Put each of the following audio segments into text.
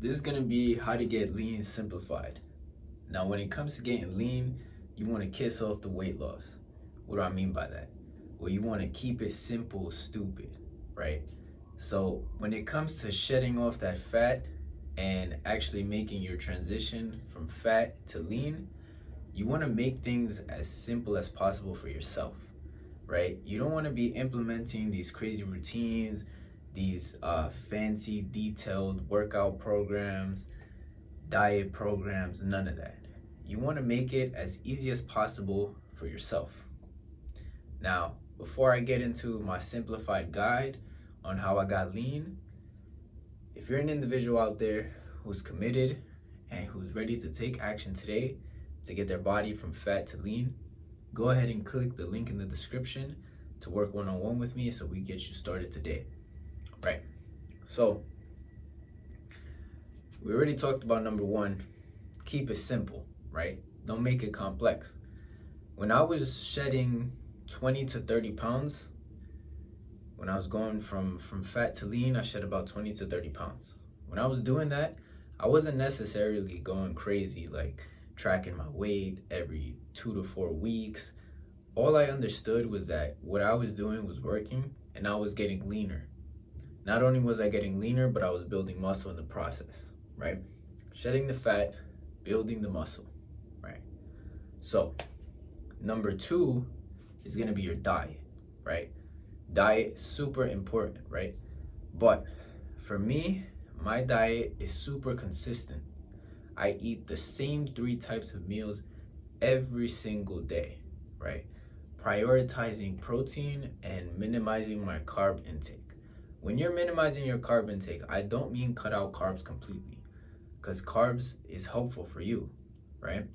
This is gonna be how to get lean simplified. Now, when it comes to getting lean, you want to kiss off the weight loss. What do I mean by that? Well, you want to keep it simple, stupid, right? So when it comes to shedding off that fat and actually making your transition from fat to lean, you want to make things as simple as possible for yourself, right? You don't want to be implementing these crazy routines, these fancy detailed workout programs, diet programs, none of that. You want to make it as easy as possible for yourself. Now, before I get into my simplified guide on how I got lean, if you're an individual out there who's committed and who's ready to take action today to get their body from fat to lean, go ahead and click the link in the description to work one-on-one with me so we get you started today. Right. So we already talked about number one, keep it simple, right? Don't make it complex. When I was shedding 20 to 30 pounds, when I was going from fat to lean, I shed about 20 to 30 pounds. When I was doing that, I wasn't necessarily going crazy, like tracking my weight every 2 to 4 weeks. All I understood was that what I was doing was working and I was getting leaner. Not only was I getting leaner, but I was building muscle in the process, right? Shedding the fat, building the muscle, right? So, number two is gonna be your diet, right? Diet, super important, right? But for me, my diet is super consistent. I eat the same 3 types of meals every single day, right? Prioritizing protein and minimizing my carb intake. When you're minimizing your carb intake, I don't mean cut out carbs completely, because carbs is helpful for you, right?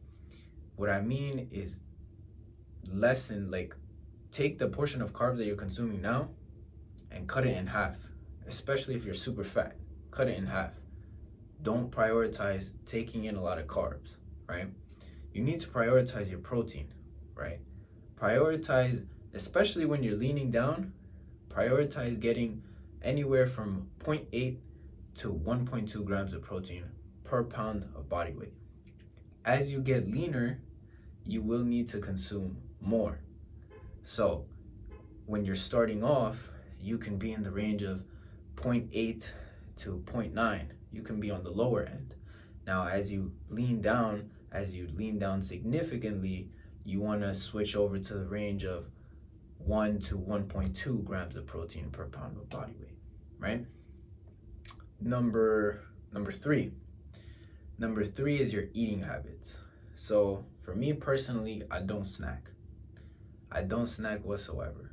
What I mean is take the portion of carbs that you're consuming now and cut it in half, especially if you're super fat. Cut it in half. Don't prioritize taking in a lot of carbs, right? You need to prioritize your protein, right? Prioritize, especially when you're leaning down, prioritize getting anywhere from 0.8 to 1.2 grams of protein per pound of body weight. As you get leaner, you will need to consume more. So when you're starting off, you can be in the range of 0.8 to 0.9. You can be on the lower end. Now, as you lean down significantly, you want to switch over to the range of 1 to 1.2 grams of protein per pound of body weight, right? Number three. Number three is your eating habits. So for me personally, I don't snack. I don't snack whatsoever.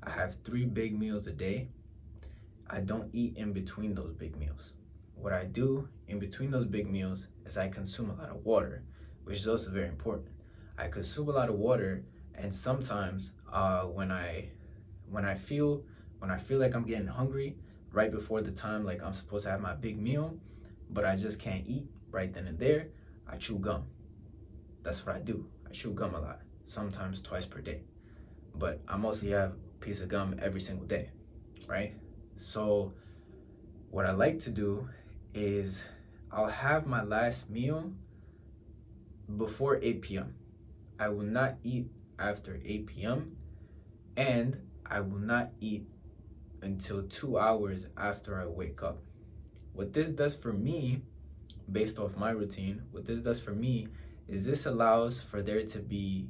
I have 3 big meals a day. I don't eat in between those big meals. What I do in between those big meals is I consume a lot of water, which is also very important. I consume a lot of water, and sometimes when I feel like I'm getting hungry right before the time like I'm supposed to have my big meal, but I just can't eat right then and there, I chew gum. That's what I do. I chew gum a lot, sometimes twice per day. But I mostly have a piece of gum every single day, right? So what I like to do is I'll have my last meal before 8 p.m. I will not eat after 8 p.m. and I will not eat until 2 hours after I wake up. What this does for me, based off my routine, is this allows for there to be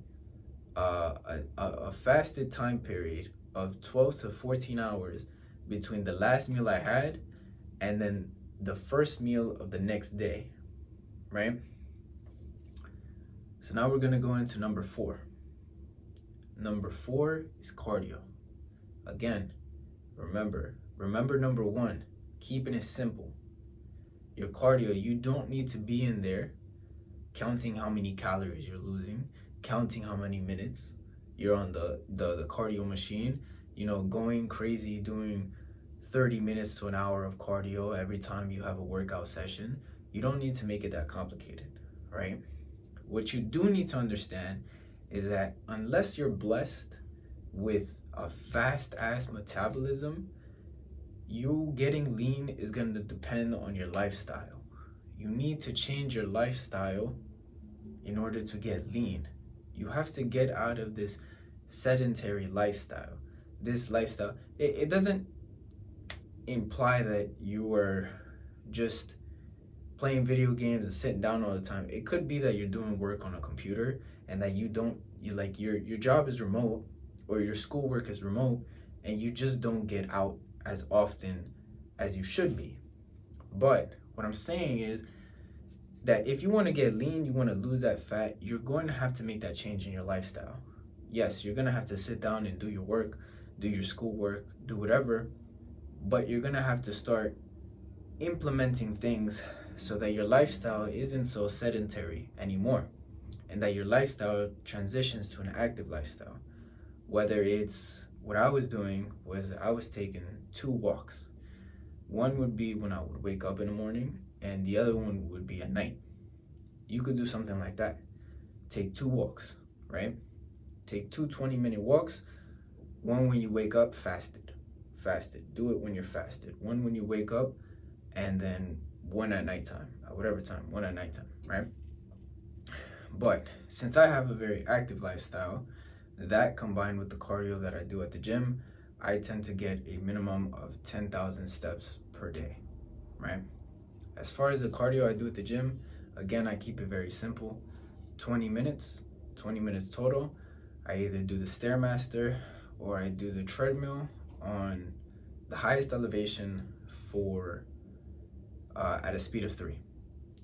a fasted time period of 12 to 14 hours between the last meal I had and then the first meal of the next day, right? So now we're gonna go into number 4. Number 4 is cardio. Again, remember number 1, keeping it simple. Your cardio, you don't need to be in there counting how many calories you're losing, counting how many minutes you're on the cardio machine, going crazy doing 30 minutes to an hour of cardio every time you have a workout session. You don't need to make it that complicated, right? What you do need to understand is that unless you're blessed with a fast ass metabolism, you getting lean is going to depend on your lifestyle, you need to change your lifestyle in order to get lean. You have to get out of this sedentary lifestyle. This lifestyle, it doesn't imply that you are just playing video games and sitting down all the time. It could be that you're doing work on a computer and that you like your job is remote or your schoolwork is remote and you just don't get out as often as you should be. But what I'm saying is that if you want to get lean, you want to lose that fat, you're going to have to make that change in your lifestyle. Yes, you're going to have to sit down and do your work, do your schoolwork, do whatever, but you're going to have to start implementing things so that your lifestyle isn't so sedentary anymore and that your lifestyle transitions to an active lifestyle. Whether it's what I was doing was I was taking 2 walks. One would be when I would wake up in the morning and the other one would be at night. You could do something like that. Take 2 walks, right? Take 2 20-minute walks. One when you wake up, fasted. Do it when you're fasted. One when you wake up, and then one at nighttime, at whatever time, one at nighttime, right? But since I have a very active lifestyle, that combined with the cardio that I do at the gym, I tend to get a minimum of 10,000 steps per day, right? As far as the cardio I do at the gym, again, I keep it very simple. 20 minutes total. I either do the Stairmaster or I do the treadmill on the highest elevation for at a speed of 3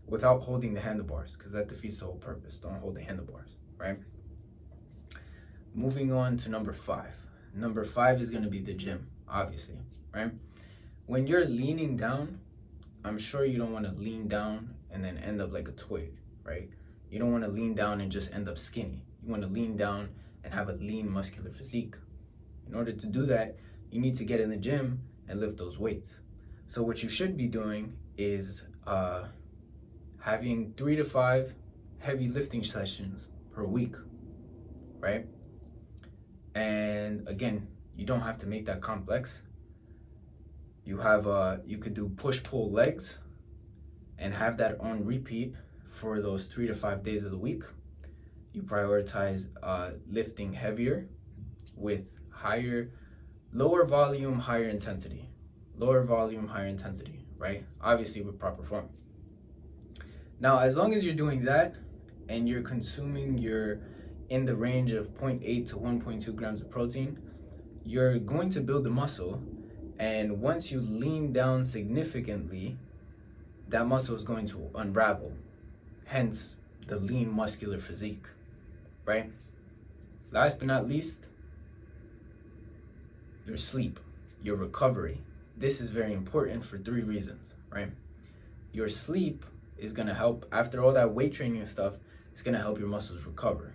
without holding the handlebars, because that defeats the whole purpose. Don't hold the handlebars, right? Moving on to number 5. Number 5 is going to be the gym, obviously, right? When you're leaning down, I'm sure you don't want to lean down and then end up like a twig, right? You don't want to lean down and just end up skinny. You want to lean down and have a lean muscular physique. In order to do that, you need to get in the gym and lift those weights. So what you should be doing is having 3 to 5 heavy lifting sessions per week, right? And again, you don't have to make that complex. You could do push-pull legs and have that on repeat for those 3 to 5 days of the week. You prioritize lifting heavier with lower volume, higher intensity. Lower volume, higher intensity, right? Obviously with proper form. Now, as long as you're doing that and you're consuming in the range of 0.8 to 1.2 grams of protein, you're going to build the muscle. And once you lean down significantly, that muscle is going to unravel. Hence, the lean muscular physique, right? Last but not least, your sleep, your recovery. This is very important for 3 reasons, right? Your sleep is going to help, after all that weight training and stuff, it's going to help your muscles recover,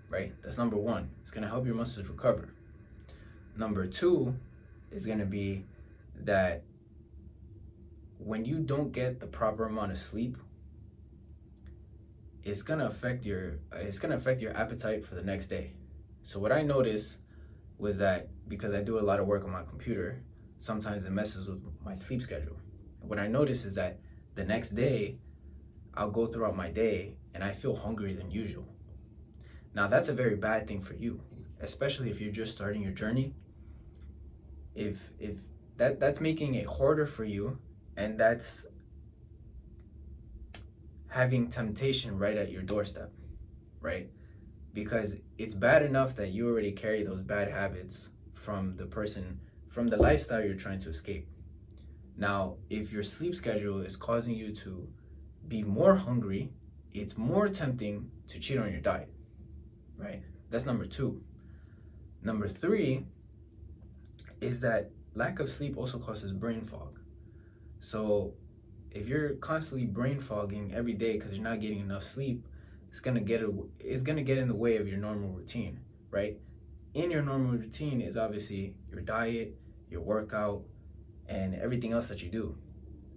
right? That's number 1. It's going to help your muscles recover. Number 2 is going to be that when you don't get the proper amount of sleep, it's going to affect your appetite for the next day. So what I noticed was that because I do a lot of work on my computer, sometimes it messes with my sleep schedule. What I noticed is that the next day, I'll go throughout my day and I feel hungrier than usual. Now, that's a very bad thing for you, especially if you're just starting your journey. If that's making it harder for you, and that's having temptation right at your doorstep, right? Because it's bad enough that you already carry those bad habits from the lifestyle you're trying to escape. Now, if your sleep schedule is causing you to be more hungry, it's more tempting to cheat on your diet, right? That's number 2. Number 3 is that lack of sleep also causes brain fog. So if you're constantly brain fogging every day because you're not getting enough sleep, it's gonna get in the way of your normal routine, right? In your normal routine is obviously your diet, your workout, and everything else that you do.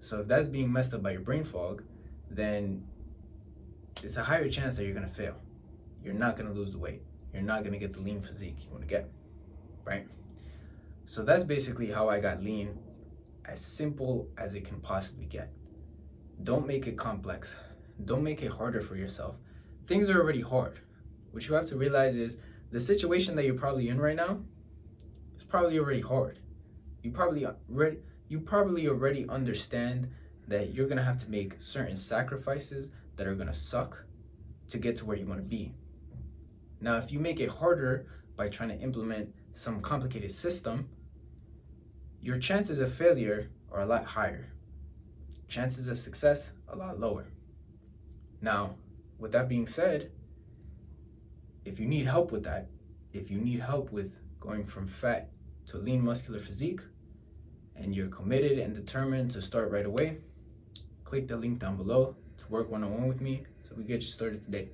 So if that's being messed up by your brain fog, then it's a higher chance that you're gonna fail. You're not gonna lose the weight. You're not gonna get the lean physique you wanna get, right? So that's basically how I got lean, as simple as it can possibly get. Don't make it complex. Don't make it harder for yourself. Things are already hard. What you have to realize is the situation that you're probably in right now is probably already hard. You probably already understand that you're gonna have to make certain sacrifices that are gonna suck to get to where you want to be. Now, if you make it harder by trying to implement some complicated system, your chances of failure are a lot higher. Chances of success a lot lower. Now, with that being said, if you need help with that, if you need help with going from fat to lean muscular physique, and you're committed and determined to start right away, click the link down below to work one-on-one with me so we get you started today.